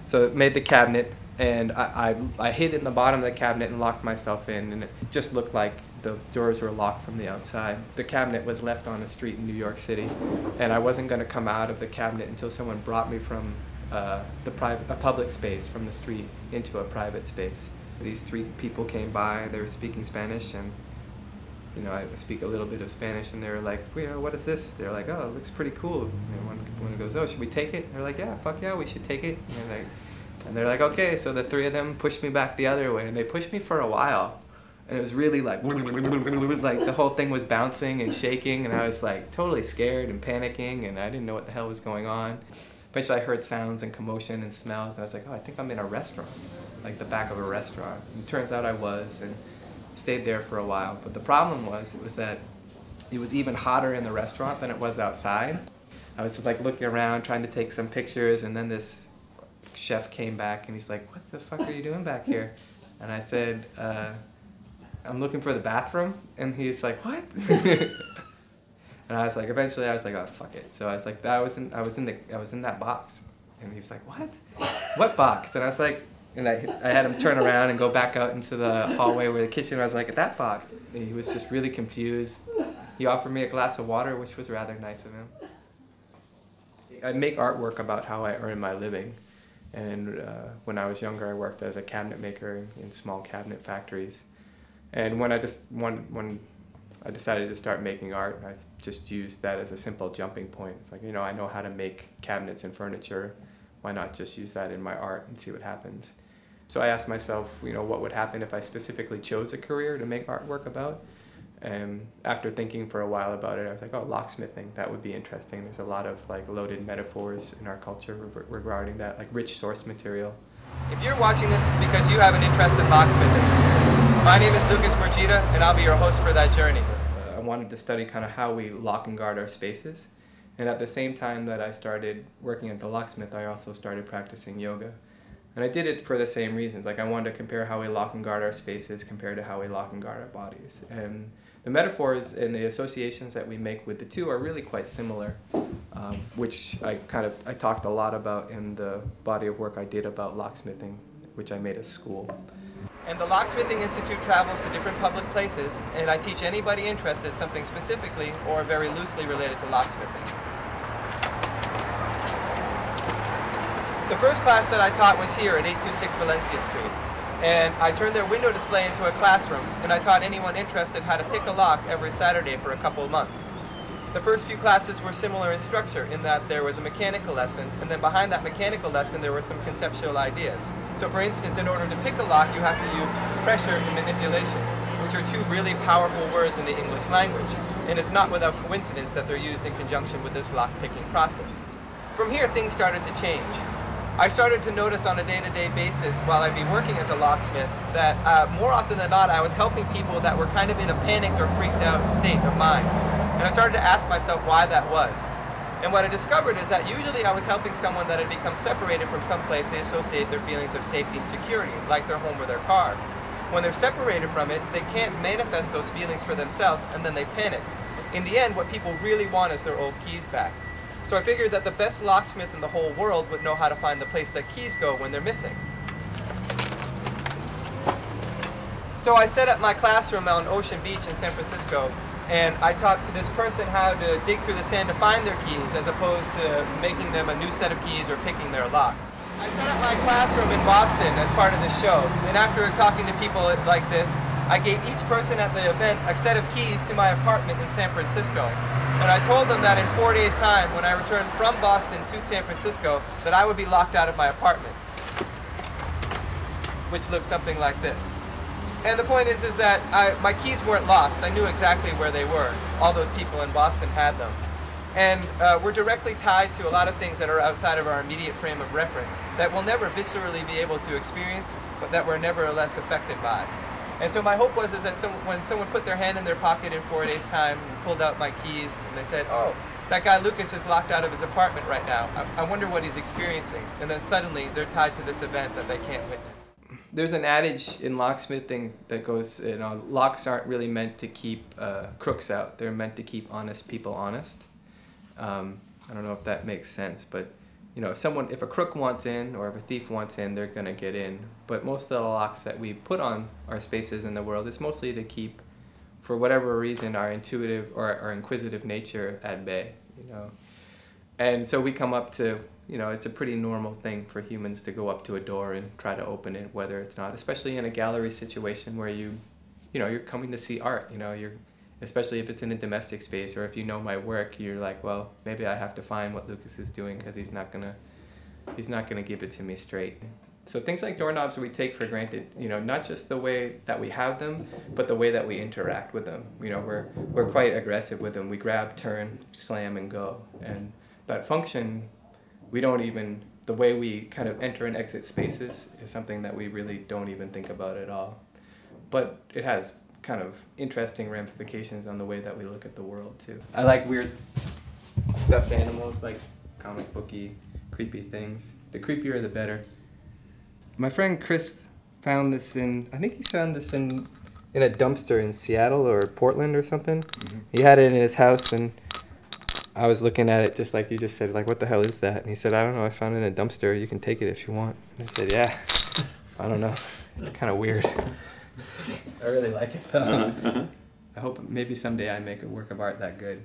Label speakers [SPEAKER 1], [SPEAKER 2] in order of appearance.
[SPEAKER 1] So it made the cabinet, and I hid in the bottom of the cabinet and locked myself in, and it just looked like the doors were locked from the outside. The cabinet was left on a street in New York City, and I wasn't going to come out of the cabinet until someone brought me from a public space from the street into a private space. These three people came by, they were speaking Spanish, and I speak a little bit of Spanish, and they were like, what is this? They're like, oh, it looks pretty cool. One goes, oh, should we take it? They're like, yeah, fuck yeah, we should take it. And they're like, okay. So the three of them pushed me back the other way, and they pushed me for a while. And it was really like the whole thing was bouncing and shaking, and I was like totally scared and panicking, and I didn't know what the hell was going on. Eventually I heard sounds and commotion and smells, and I was like, oh, I think I'm in a restaurant, like the back of a restaurant. And it turns out I was, and stayed there for a while. But the problem was that it was even hotter in the restaurant than it was outside. I was like looking around trying to take some pictures, and then this chef came back and he's like, what the fuck are you doing back here? And I said, I'm looking for the bathroom. And he's like, what? And I was like, eventually I was like, oh, fuck it. So I was like, I was in that box. And he was like, what? What box? And I was like, and I had him turn around and go back out into the hallway where the kitchen was, like, at that box. And he was just really confused. He offered me a glass of water, which was rather nice of him. I make artwork about how I earn my living. And when I was younger, I worked as a cabinet maker in small cabinet factories. And when I decided to start making art, I just used that as a simple jumping point. It's like, I know how to make cabinets and furniture. Why not just use that in my art and see what happens? So I asked myself, what would happen if I specifically chose a career to make artwork about? And after thinking for a while about it, I was like, oh, locksmithing, that would be interesting. There's a lot of loaded metaphors in our culture regarding that, like rich source material. If you're watching this, it's because you have an interest in locksmithing. My name is Murgida, and I'll be your host for that journey. I wanted to study kind of how we lock and guard our spaces. And at the same time that I started working at the locksmith, I also started practicing yoga. And I did it for the same reasons. Like, I wanted to compare how we lock and guard our spaces compared to how we lock and guard our bodies. And the metaphors and the associations that we make with the two are really quite similar, which I talked a lot about in the body of work I did about locksmithing, which I made a school. And the Locksmithing Institute travels to different public places, and I teach anybody interested something specifically or very loosely related to locksmithing. The first class that I taught was here at 826 Valencia Street, and I turned their window display into a classroom, and I taught anyone interested how to pick a lock every Saturday for a couple of months. The first few classes were similar in structure in that there was a mechanical lesson, and then behind that mechanical lesson there were some conceptual ideas. So for instance, in order to pick a lock, you have to use pressure and manipulation, which are two really powerful words in the English language. And it's not without coincidence that they're used in conjunction with this lock-picking process. From here, things started to change. I started to notice on a day-to-day basis while I'd be working as a locksmith that more often than not I was helping people that were kind of in a panicked or freaked out state of mind. And I started to ask myself why that was. And what I discovered is that usually I was helping someone that had become separated from some place they associate their feelings of safety and security, like their home or their car. When they're separated from it, they can't manifest those feelings for themselves, and then they panic. In the end, what people really want is their old keys back. So I figured that the best locksmith in the whole world would know how to find the place that keys go when they're missing. So I set up my classroom on Ocean Beach in San Francisco, and I taught this person how to dig through the sand to find their keys as opposed to making them a new set of keys or picking their lock. I set up my classroom in Boston as part of this show, and after talking to people like this, I gave each person at the event a set of keys to my apartment in San Francisco. And I told them that in 4 days' time, when I returned from Boston to San Francisco, that I would be locked out of my apartment, which looks something like this. And the point is that my keys weren't lost. I knew exactly where they were. All those people in Boston had them. And we're directly tied to a lot of things that are outside of our immediate frame of reference that we'll never viscerally be able to experience, but that we're nevertheless affected by. And so my hope was that when someone put their hand in their pocket in 4 days' time and pulled out my keys and they said, oh, that guy Lucas is locked out of his apartment right now. I wonder what he's experiencing. And then suddenly they're tied to this event that they can't witness. There's an adage in locksmithing that goes, locks aren't really meant to keep crooks out. They're meant to keep honest people honest. I don't know if that makes sense, but you know, if a crook wants in or if a thief wants in, they're gonna get in. But most of the locks that we put on our spaces in the world is mostly to keep, for whatever reason, our intuitive or our inquisitive nature at bay, you know. And so we come up to, you know, it's a pretty normal thing for humans to go up to a door and try to open it, whether it's not, especially in a gallery situation where you know, you're coming to see art, you know, especially if it's in a domestic space, or if you know my work, you're like, well, maybe I have to find what Lucas is doing because he's not gonna give it to me straight. So things like doorknobs we take for granted, you know, not just the way that we have them, but the way that we interact with them. You know, we're quite aggressive with them. We grab, turn, slam, and go. And that function, the way we kind of enter and exit spaces is something that we really don't even think about at all. But it has kind of interesting ramifications on the way that we look at the world too. I like weird stuffed animals, like comic booky, creepy things. The creepier the better. My friend Chris found this in a dumpster in Seattle or Portland or something. Mm-hmm. He had it in his house, and I was looking at it just like you just said, like, what the hell is that? And he said, I don't know, I found it in a dumpster, you can take it if you want. And I said, yeah, I don't know, it's kind of weird. I really like it though. I hope maybe someday I make a work of art that good.